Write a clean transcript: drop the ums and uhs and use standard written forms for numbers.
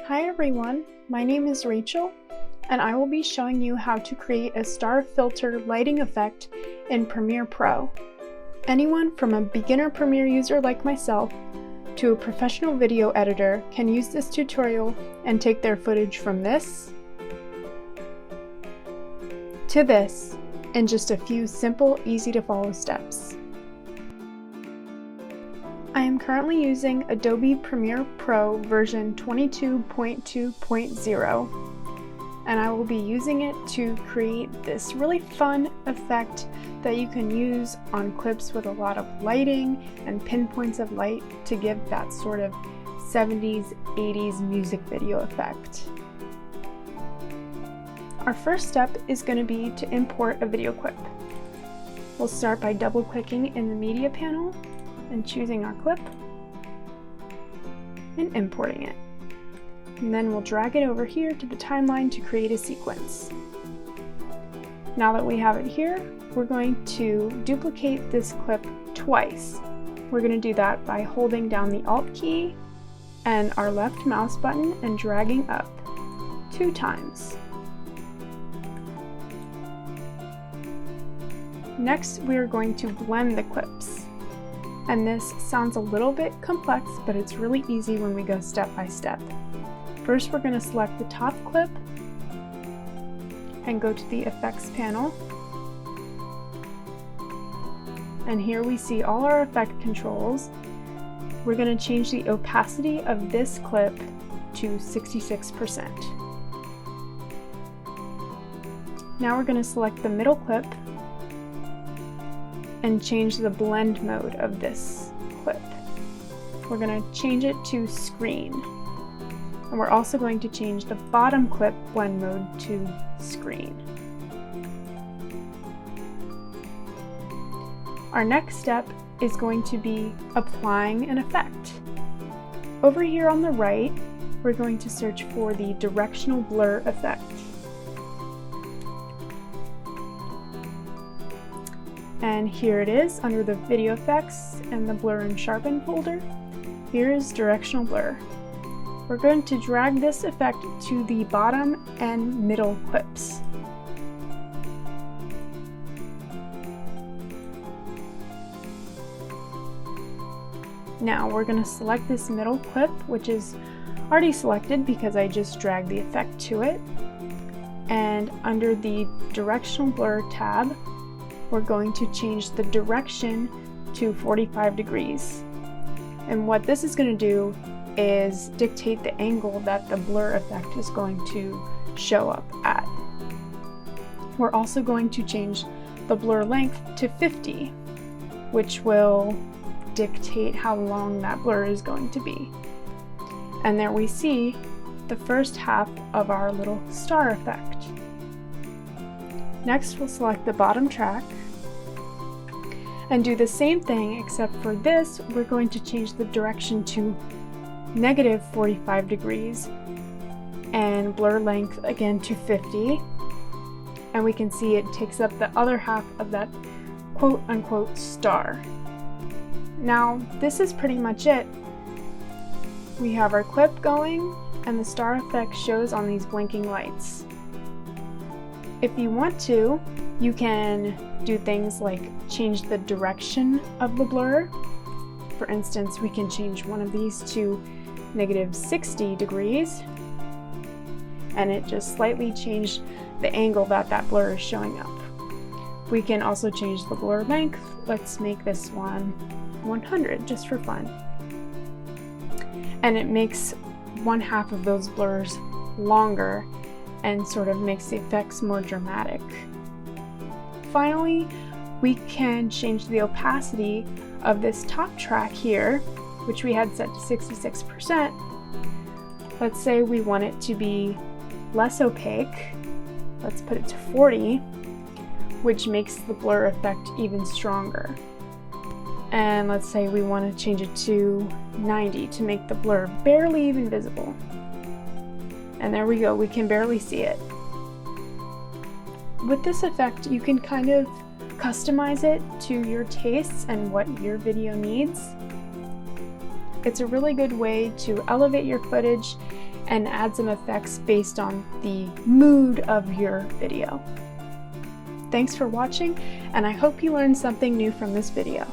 Hi everyone, my name is Rachel, and I will be showing you how to create a star filter lighting effect in Premiere Pro. Anyone from a beginner Premiere user like myself to a professional video editor can use this tutorial and take their footage from this to this in just a few simple, easy to follow steps. I am currently using Adobe Premiere Pro version 22.2.0, and I will be using it to create this really fun effect that you can use on clips with a lot of lighting and pinpoints of light to give that sort of 70s, 80s music video effect. Our first step is going to be to import a video clip. We'll start by double-clicking in the media panel and choosing our clip and importing it. And then we'll drag it over here to the timeline to create a sequence. Now that we have it here, we're going to duplicate this clip twice. We're going to do that by holding down the Alt key and our left mouse button and dragging up 2 times. Next, we are going to blend the clips. And this sounds a little bit complex, but it's really easy when we go step by step. First, we're going to select the top clip and go to the Effects panel. And here we see all our effect controls. We're going to change the opacity of this clip to 66%. Now we're going to select the middle clip and change the blend mode of this clip. We're going to change it to screen. And we're also going to change the bottom clip blend mode to screen. Our next step is going to be applying an effect. Over here on the right, we're going to search for the directional blur effect. And here it is under the video effects and the blur and sharpen folder. Here is directional blur. We're going to drag this effect to the bottom and middle clips. Now we're going to select this middle clip, which is already selected because I just dragged the effect to it. And under the directional blur tab, we're going to change the direction to 45 degrees. And what this is going to do is dictate the angle that the blur effect is going to show up at. We're also going to change the blur length to 50, which will dictate how long that blur is going to be. And there we see the first half of our little star effect. Next, we'll select the bottom track and do the same thing, except for this, we're going to change the direction to negative 45 degrees and blur length again to 50. And we can see it takes up the other half of that quote-unquote star. Now, this is pretty much it. We have our clip going and the star effect shows on these blinking lights. If you want to, you can do things like change the direction of the blur. For instance, we can change one of these to negative 60 degrees, and it just slightly changed the angle that that blur is showing up. We can also change the blur length. Let's make this one 100 just for fun. And it makes one half of those blurs longer and sort of makes the effects more dramatic. Finally, we can change the opacity of this top track here, which we had set to 66%. Let's say we want it to be less opaque. Let's put it to 40, which makes the blur effect even stronger. And let's say we want to change it to 90 to make the blur barely even visible. And there we go, we can barely see it. With this effect, you can kind of customize it to your tastes and what your video needs. It's a really good way to elevate your footage and add some effects based on the mood of your video. Thanks for watching, and I hope you learned something new from this video.